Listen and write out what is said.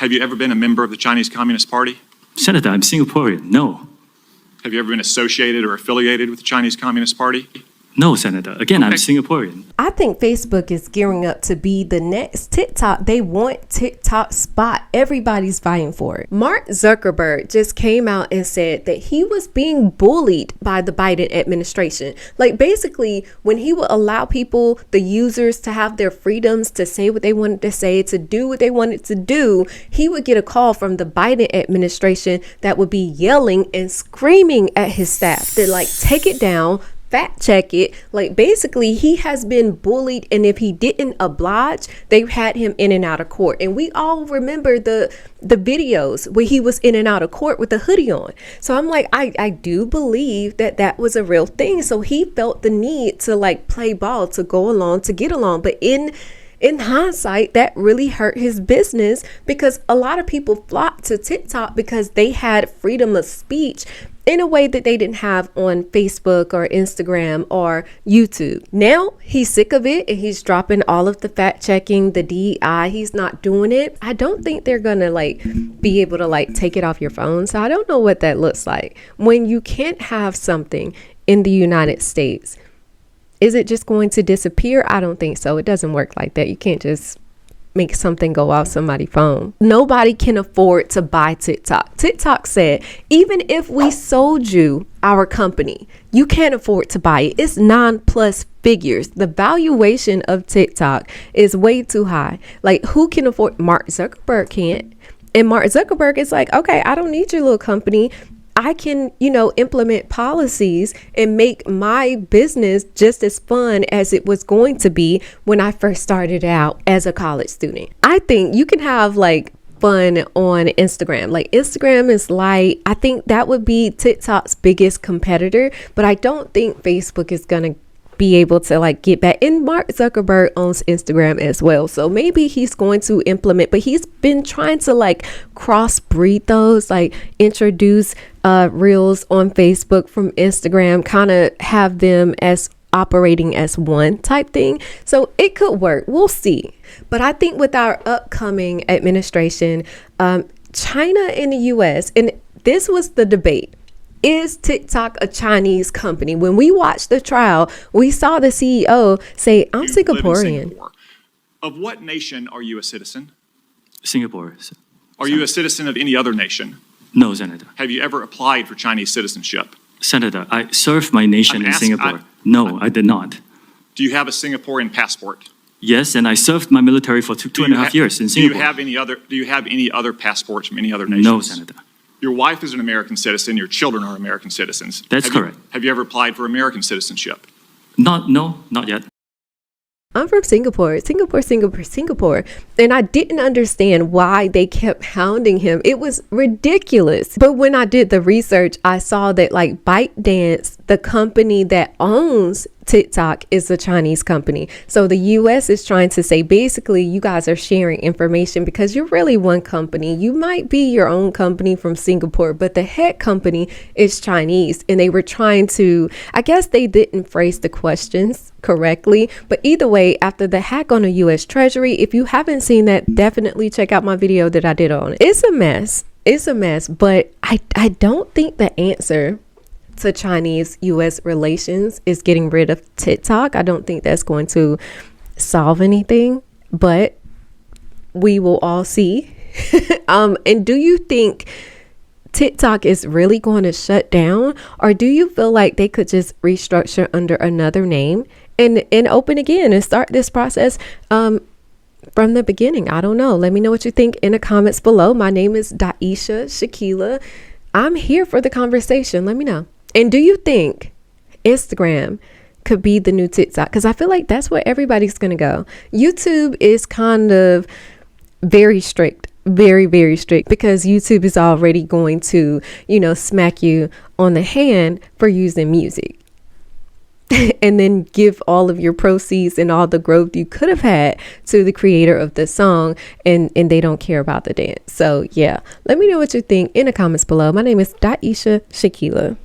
Have you ever been a member of the Chinese Communist Party? Senator, I'm Singaporean. No. Have you ever been associated or affiliated with the Chinese Communist Party? No, Senator. Again, I'm Singaporean. I think Facebook is gearing up to be the next TikTok. They want TikTok spot. Everybody's vying for it. Mark Zuckerberg just came out and said that he was being bullied by the Biden administration. Like basically when he would allow people, the users, to have their freedoms to say what they wanted to say, to do what they wanted to do, he would get a call from the Biden administration that would be yelling and screaming at his staff to like take it down, fact check it. Like basically he has been bullied, and if he didn't oblige, they had him in and out of court. And we all remember the videos where he was in and out of court with the hoodie on. So I'm like, I do believe that that was a real thing. So he felt the need to like play ball, to go along, to get along. But in hindsight, that really hurt his business, because a lot of people flocked to TikTok because they had freedom of speech in a way that they didn't have on Facebook or Instagram or YouTube. Now he's sick of it and he's dropping all of the fact checking, the DEI. He's not doing it. I don't think they're gonna like be able to like take it off your phone. So I don't know what that looks like when you can't have something in the United States. Is it just going to disappear? I don't think so. It doesn't work like that. You can't just make something go off somebody's phone. Nobody can afford to buy TikTok. TikTok said, even if we sold you our company, you can't afford to buy it. It's 9+ figures. The valuation of TikTok is way too high. Like who can afford? Mark Zuckerberg can't. And Mark Zuckerberg is like, okay, I don't need your little company. I can, implement policies and make my business just as fun as it was going to be when I first started out as a college student. I think you can have like fun on Instagram. Like Instagram is light. I think that would be TikTok's biggest competitor, but I don't think Facebook is going to be able to like get back. And Mark Zuckerberg owns Instagram as well, so maybe he's going to implement, but he's been trying to like crossbreed those, like introduce reels on Facebook from Instagram, kind of have them as operating as one type thing. So it could work. We'll see. But I think with our upcoming administration, China and the US, and this was the debate, is TikTok a Chinese company? When we watched the trial, we saw the CEO say, I'm Singaporean. Singapore. Of what nation are you a citizen? Singapore. Are you a citizen of any other nation? No, Senator. Have you ever applied for Chinese citizenship? Senator, I served my nation in Singapore. No, I did not. Do you have a Singaporean passport? Yes, and I served my military for two and a half years in Singapore. Do you have any other passports from any other nations? No, Senator. Your wife is an American citizen. Your children are American citizens. That's correct. Have you ever applied for American citizenship? Not yet. I'm from Singapore. And I didn't understand why they kept hounding him. It was ridiculous. But when I did the research, I saw that like ByteDance, the company that owns TikTok, is a Chinese company. So the US is trying to say, basically, you guys are sharing information because you're really one company. You might be your own company from Singapore, but the head company is Chinese. And they were trying to, I guess they didn't phrase the questions correctly. But either way, after the hack on the US Treasury, if you haven't seen that, definitely check out my video that I did on it. It's a mess. But I don't think the answer to Chinese-US relations is getting rid of TikTok. I don't think that's going to solve anything, but we will all see. And do you think TikTok is really going to shut down, or do you feel like they could just restructure under another name and open again and start this process from the beginning? I don't know. Let me know what you think in the comments below. My name is Daisha Shakila. I'm here for the conversation. Let me know. And do you think Instagram could be the new TikTok? Because I feel like that's where everybody's going to go. YouTube is kind of very strict, very, very strict, because YouTube is already going to, smack you on the hand for using music. And then give all of your proceeds and all the growth you could have had to the creator of the song, and they don't care about the dance. So yeah, let me know what you think in the comments below. My name is Daisha Shakila.